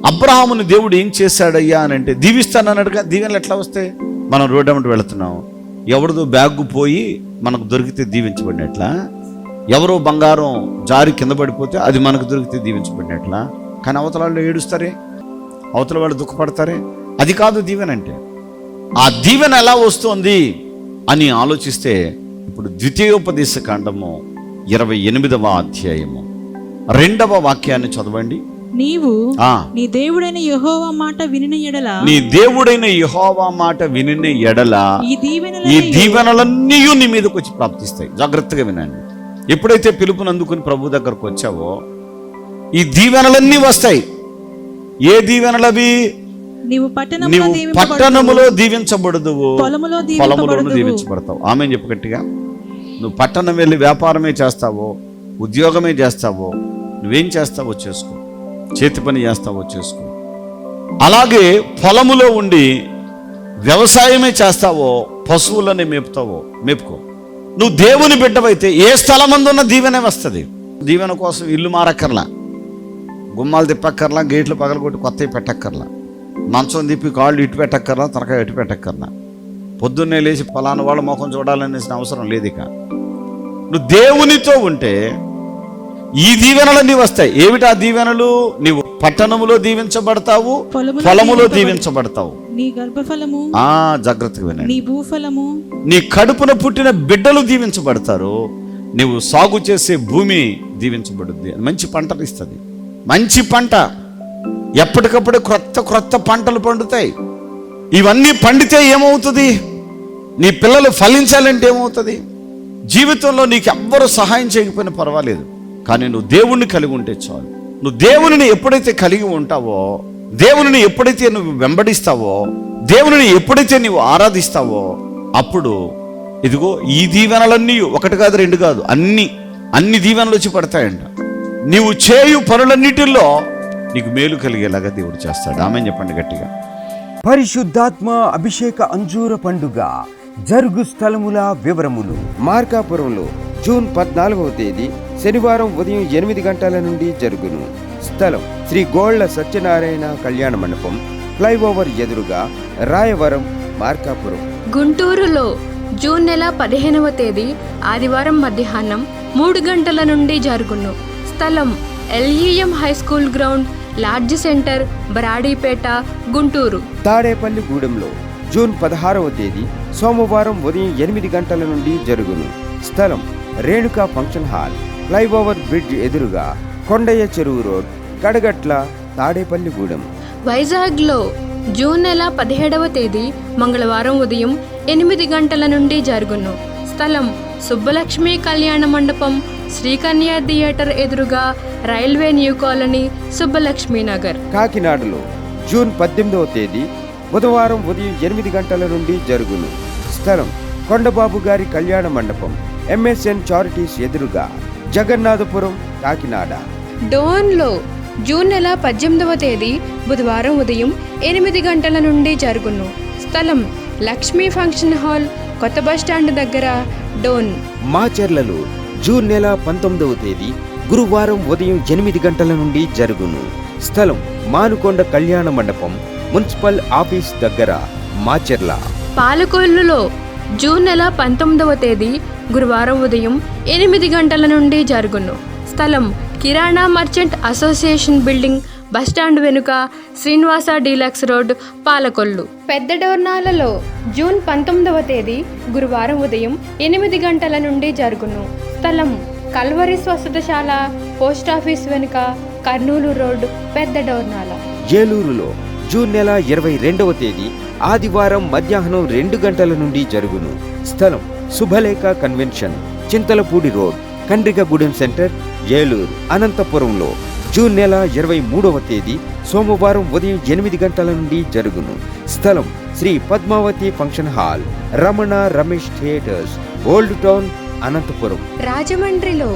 అబ్రహాముని దేవుడు ఏం చేశాడయ్యా అని అంటే దీవిస్తానన్నాడుగా. దీవెనలు ఎట్లా వస్తాయి? మనం రోడ్డు వెంట వెళుతున్నాం, ఎవరిదో బ్యాగ్ పోయి మనకు దొరికితే దీవించబడినట్లా, ఎవరో బంగారం జారి కింద పడిపోతే అది మనకు దొరికితే దీవించబడినట్లా. కానీ అవతల వాళ్ళు ఏడుస్తారే, అవతల వాళ్ళు దుఃఖపడతారే. అది కాదు దీవెన అంటే. ఆ దీవెన ఎలా వస్తుంది అని ఆలోచిస్తే ఇప్పుడు ద్వితీయోపదేశ కాండము 28వ అధ్యాయము 2వ వాక్యాన్ని చదవండి. నీవు నీ దేవుడైన యెహోవా మాట వినిన ఎడల, నీ దేవుడైన యెహోవా మాట వినిన ఎడల ఈ దీవెనలన్నీ నీ మీదకి వచ్చి ప్రాప్తిస్తాయి. జాగ్రత్తగా వినండి. ఎప్పుడైతే పిలుపునందుకుని ప్రభు దగ్గరకు వచ్చావో ఈ దీవెనలన్నీ వస్తాయి. ఏ దీవెనలవి? నీవు పట్టణములో దీవించబడదువు, పొలములోను దీవించబడతావు. ఆమె చెప్పు గట్టిగా. నువ్వు పట్టణం వెళ్ళి వ్యాపారమే చేస్తావో, ఉద్యోగమే చేస్తావో, నువ్వేం చేస్తావో చేసుకో, చేతి పని చేస్తావో చేసుకో. అలాగే పొలములో ఉండి వ్యవసాయమే చేస్తావో, పశువులని మేపుతావో మేపుకో. నువ్వు దేవుని బిడ్డవైతే ఏ స్థలమందున్న దీవెనే వస్తుంది. దీవెన కోసం ఇల్లు మారక్కర్లా, గుమ్మాలు తిప్పక్కర్లా, గేట్లు పగలగొట్టి కొత్తవి పెట్టక్కర్లా, మంచం తిప్పి కాళ్ళు ఇటు పెట్టక్కర్లా, తరకాయ ఇటు పెట్టక్కర్లా, పొద్దున్నే లేచి ఫలానా వాళ్ళ ముఖం చూడాలనేసిన అవసరం లేదు. ఇక నువ్వు దేవునితో ఉంటే ఈ దీవెనలన్నీ వస్తాయి. ఏమిటి ఆ దీవెనలు? నీవు పట్టణములో దీవించబడతావు, పొలములో దీవించబడతావు. నీ గర్భఫలము, జాగ్రత్తగా వినండి, నీ భూఫలము, నీ కడుపున పుట్టిన బిడ్డలు దీవించబడతారు. నీవు సాగు చేసే భూమి దీవించబడుద్ది. మంచి పంటలు ఇస్తుంది. మంచి పంట ఎప్పటికప్పుడు క్రొత్త పంటలు పండుతాయి. ఇవన్నీ పండితే ఏమవుతుంది? నీ పిల్లలు ఫలించాలంటే ఏమవుతుంది? జీవితంలో నీకు ఎవ్వరూ సహాయం చేయకపోయినా పర్వాలేదు, కానీ నువ్వు దేవుణ్ణి కలిగి ఉంటే చాలు. నువ్వు దేవునిని ఎప్పుడైతే కలిగి ఉంటావో, దేవునిని ఎప్పుడైతే నువ్వు వెంబడిస్తావో, దేవునిని ఎప్పుడైతే నువ్వు ఆరాధిస్తావో, అప్పుడు ఇదిగో ఈ దీవెనలన్నీ ఒకటి కాదు, రెండు కాదు, అన్ని దీవెనలు వచ్చి పడతాయంట. నీవు చేయు పనులన్నిటిల్లో నీకు మేలు కలిగేలాగా దేవుడు చేస్తాడు. ఆమె చెప్పండి గట్టిగా. పరిశుద్ధాత్మ అభిషేక అంజూర పండుగ జరుగు స్థలముల వివరములు. మార్కాపురంలో జూన్ 14వ తేదీ శనివారం ఉదయం 8 గంటల నుండి జరుగును. స్థలం శ్రీ గోళ్ల సత్యనారాయణ కళ్యాణ మండపం, ఫ్లైఓవర్ ఎదురుగా, రాయవరం, మార్కాపురం. గుంటూరులో జూన్ నెల 15వ తేదీ ఆదివారం మధ్యాహ్నం 3 గంటల నుండి జరుగును. స్థలం LEM high school ground, lodge centre, Baradipeta, Guntur. Tadepalli గూడెంలో జూన్ 16వ తేదీ సోమవారం ఉదయం 8 గంటల నుండి జరుగును. స్థలం Renuka function hall, flyover bridge ఎదురుగా, కొండయ్య చెరువు రోడ్, కడగట్ల, తాడేపల్లి గూడెం. వైజాగ్లో జూన్ నెల 17వ తేదీ మంగళవారం ఉదయం 8 గంటల నుండి జరుగును. స్థలం సుబ్బలక్ష్మి కళ్యాణ మండపం, శ్రీకన్య థియేటర్ ఎదురుగా, railway new colony, Subbalakshmi Nagar. కాకినాడలో జూన్ 18వ తేదీ బుధవారం ఉదయం 8 గంటల నుండి జరుగును. స్థలం కొండబాబు గారి కళ్యాణ మండపం, MSN చారిటీస్ ఎదురుగా, జగన్నాథపురం, కాకినాడ. డోన్లో జూన్ నెల 18వ తేదీ బుధవారం ఉదయం 8 గంటల నుండి జరుగును. స్థలం లక్ష్మీ ఫంక్షన్ హాల్, కొత్త బస్టాండ్ దగ్గర, డోన్. మాచర్లలో జూన్ నెల 19వ తేదీ గురువారం ఉదయం 8 గంటల నుండి జరుగును. స్థలం మానుకొండ కళ్యాణ మండపం, మున్సిపల్ ఆఫీస్ దగ్గర, మాచర్ల. పాలకొల్లులో జూన్ నెల 19వ తేదీ గురువారం ఉదయం 8 గంటల నుండి జరుగును. స్థలం కిరాణా మర్చెంట్ అసోసియేషన్ బిల్డింగ్, బస్టాండ్ వెనుక, శ్రీనివాస డీలక్స్ రోడ్, పాలకొల్లు. పెద్ద డోర్నాలలో జూన్ 19వ తేదీ గురువారం ఉదయం 8 గంటల నుండి జరుగును. స్థలం కల్వరి స్వస్థతశాల, పోస్టాఫీస్ వెనుక, కర్నూలు రోడ్, పెద్ద డోర్నాల. ఏలూరులో జూన్ నెల 22వ తేదీ ఆదివారం మధ్యాహ్నం 2 గంటల నుండి జరుగును. స్థలం Subhalekha convention, Chintalapudi road, Kandrikagudem centre, Eluru. అనంతపురంలో జూన్ నెల 23వ తేదీ సోమవారం ఉదయం 8 గంటల నుండి జరుగును. స్థలం Sri Padmavathi function hall, Ramana Ramesh theatres, old town, Anantapuram. రాజమండ్రిలో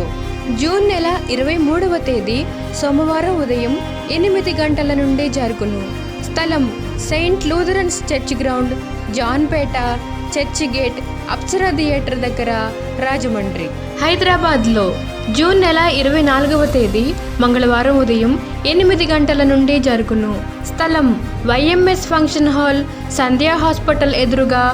జూన్ నెల 23వ తేదీ సోమవారం ఉదయం 8 గంటల నుండి జరుగును. స్థలం Saint Lutherans church ground, Janpeta, church gate, Apsara theatre దగ్గర, రాజమండ్రి. హైదరాబాద్లో జూన్ నెల 24వ తేదీ మంగళవారం ఉదయం 8 గంటల నుండి జరుగును. స్థలం వైఎంఎస్ ఫంక్షన్ హాల్, సంధ్యా హాస్పిటల్ ఎదురుగా,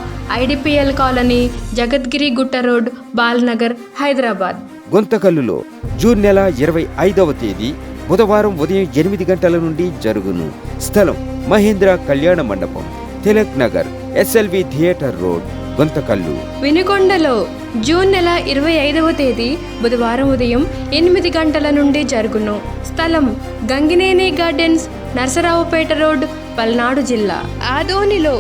ఐడిపిఎల్ కాలనీ, జగద్గిరి గుట్ట రోడ్, బాల్నగర్, హైదరాబాద్. గుంతకల్లులో జూన్ నెల 25వ తేదీ బుధవారం ఉదయం 8 గంటల నుండి జరుగును. స్థలం Mahendra Kalyana Mandapam, Tilak Nagar, SLV theatre road, Guntakal. వినుకొండలో జూన్ నెల 25వ తేదీ బుధవారం ఉదయం 8 గంటల నుండి జరుగును. స్థలం గంగినేని గార్డెన్స్, నరసరావుపేట రోడ్, పల్నాడు జిల్లా. ఆదోనిలో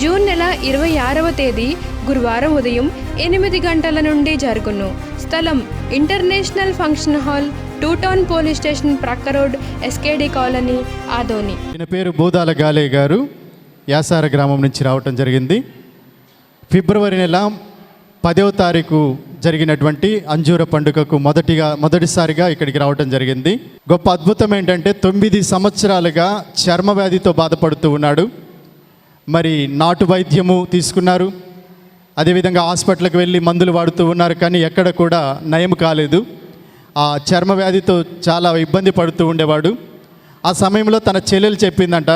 జూన్ నెల 26వ తేదీ గురువారం ఉదయం 8 గంటల నుండి జరుగును. స్థలం international function hall, 2 town police station ప్రక్క రోడ్, ఎస్కేడి కాలనీ, ఆదోని. ఈయన పేరు బోదాల గాలే గారు, యాసార గ్రామం నుంచి రావటం జరిగింది. ఫిబ్రవరి నెల 10వ తారీఖు జరిగినటువంటి అంజూర పండుగకు మొదటిసారిగా ఇక్కడికి రావటం జరిగింది. గొప్ప అద్భుతం ఏంటంటే 9 సంవత్సరాలుగా చర్మ వ్యాధితో బాధపడుతూ ఉన్నాడు. మరి నాటు వైద్యము తీసుకున్నారు, అదేవిధంగా హాస్పిటల్కి వెళ్ళి మందులు వాడుతూ ఉన్నారు, కానీ ఎక్కడ కూడా నయం కాలేదు. ఆ చర్మ వ్యాధితో చాలా ఇబ్బంది పడుతూ ఉండేవాడు. ఆ సమయంలో తన చెల్లెలు చెప్పిందంట,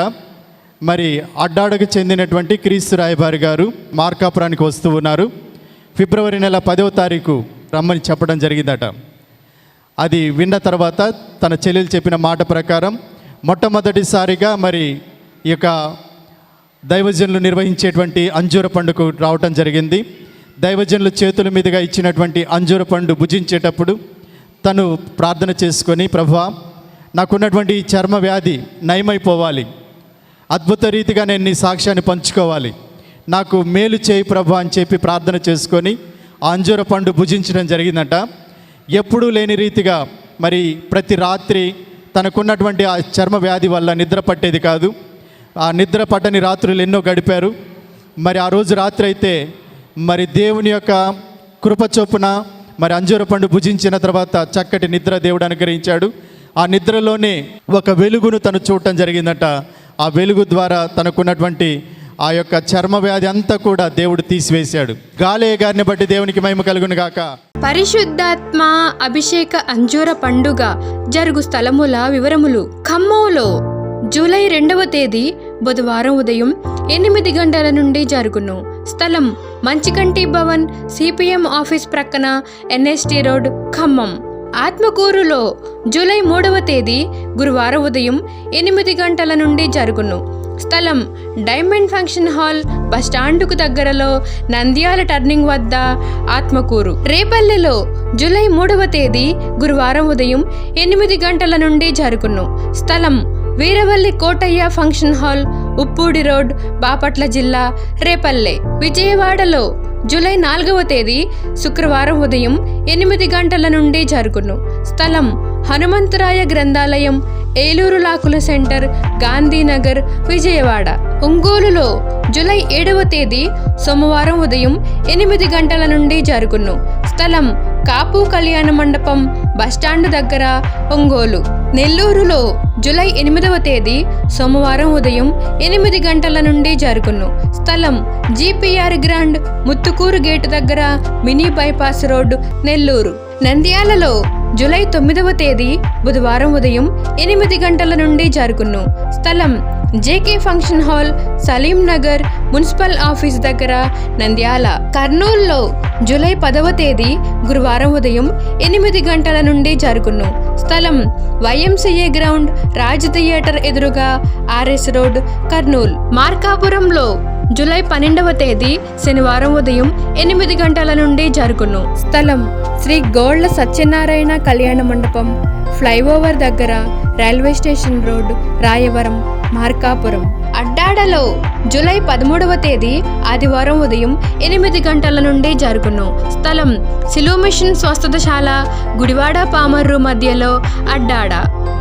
మరి అడ్డాడకు చెందినటువంటి క్రీస్తు రాయబారి గారు మార్కాపురానికి వస్తూ ఉన్నారు, ఫిబ్రవరి నెల 10వ తారీఖు రమ్మని చెప్పడం జరిగిందట. అది విన్న తర్వాత తన చెల్లెలు చెప్పిన మాట ప్రకారం మొట్టమొదటిసారిగా మరి ఈ యొక్క దైవజనులు నిర్వహించేటువంటి అంజూర పండుగ రావటం జరిగింది. దైవజనులు చేతుల మీదుగా ఇచ్చినటువంటి అంజూర పండు భుజించేటప్పుడు తను ప్రార్థన చేసుకొని, ప్రభువా, నాకున్నటువంటి ఈ చర్మ వ్యాధి నయమైపోవాలి, అద్భుత రీతిగా నేను నీ సాక్ష్యాన్ని పంచుకోవాలి, నాకు మేలు చేయి ప్రభువా అని చెప్పి ప్రార్థన చేసుకొని ఆ అంజూర పండు భుజించడం జరిగిందట. ఎప్పుడూ లేని రీతిగా మరి ప్రతి రాత్రి తనకున్నటువంటి ఆ చర్మ వ్యాధి వల్ల నిద్ర పట్టేది కాదు. ఆ నిద్ర పట్టని రాత్రులు ఎన్నో గడిపారు. మరి ఆ రోజు రాత్రి అయితే మరి దేవుని యొక్క కృప చొప్పున మరి అంజూర పండు భుజించిన తర్వాత చక్కటి నిద్ర దేవుడు అనుగ్రహించాడు. ఆ నిద్రలోనే ఒక వెలుగును తను చూడటం జరిగిందట. ఆ వెలుగు ద్వారా తనకున్నటువంటి ఆ యొక్క చర్మ వ్యాధి అంతా కూడా దేవుడు తీసివేశాడు. గాలే గారిని బట్టి దేవునికి మహిమ కలుగును గాక. పరిశుద్ధాత్మ అభిషేక అంజూర పండుగ జరుగు స్థలముల వివరములు. ఖమ్మంలో జూలై 2వ తేదీ బుధవారం ఉదయం 8 గంటల నుండి జరుగును. స్థలం మంచికంటి భవన్, సిపిఎం ఆఫీస్ ప్రక్కన, ఎన్ఎస్టీ రోడ్, ఖమ్మం. ఆత్మకూరులో జూలై 3వ తేదీ గురువారం ఉదయం 8 గంటల నుండి జరుగును. స్థలం డైమండ్ ఫంక్షన్ హాల్, బస్టాండుకు దగ్గరలో, నంద్యాల టర్నింగ్ వద్ద, ఆత్మకూరు. రేపల్లెలో జూలై 3వ తేదీ గురువారం ఉదయం 8 గంటల నుండి జరుగును. స్థలం Veeravalli Kotaiah function hall, Uppudi road, Bapatla జిల్లా, రేపల్లె. విజయవాడలో జూలై 4వ తేదీ శుక్రవారం ఉదయం 8 గంటల నుండి జరుగును. స్థలం హనుమంతరాయ గ్రంథాలయం, ఏలూరు లాకుల సెంటర్, గాంధీనగర్, విజయవాడ. ఒంగోలులో జూలై 7వ తేదీ సోమవారం ఉదయం 8 గంటల నుండి జరుగును. స్థలం కాపు కళ్యాణ మండపం, బస్టాండు దగ్గర, ఒంగోలు. నెల్లూరులో జూలై 8వ తేదీ సోమవారం ఉదయం 8 గంటల నుండి జరుగును. స్థలం జిపిఆర్ గ్రాండ్, ముత్తుకూరు గేటు దగ్గర, మినీ బైపాస్ రోడ్, నెల్లూరు. నంద్యాలలో జూలై 9వ తేదీ బుధవారం ఉదయం 8 గంటల నుండి జరుగును. స్థలం JK function hall, Salim Nagar, municipal office దగ్గర, నంద్యాల. కర్నూలులో జూలై 10వ తేదీ గురువారం ఉదయం 8 గంటల నుండి జరుగును. స్థలం వైఎంసీఏ గ్రౌండ్, రాజ్ థియేటర్ ఎదురుగా, ఆర్ఎస్ రోడ్, కర్నూలు. మార్కాపురంలో జూలై 12వ తేదీ శనివారం ఉదయం 8 గంటల నుండి జరుగును. స్థలం శ్రీ గోళ్ల సత్యనారాయణ కళ్యాణ మండపం, ఫ్లైఓవర్ దగ్గర, railway station road, Rayavaram, Markapuram. అడ్డాడలో జూలై 13వ తేదీ ఆదివారం ఉదయం 8 గంటల నుండి జరుగును. స్థలం సిలువ మిషన్ స్వస్థతశాల, గుడివాడ పామర్రు మధ్యలో, అడ్డాడ.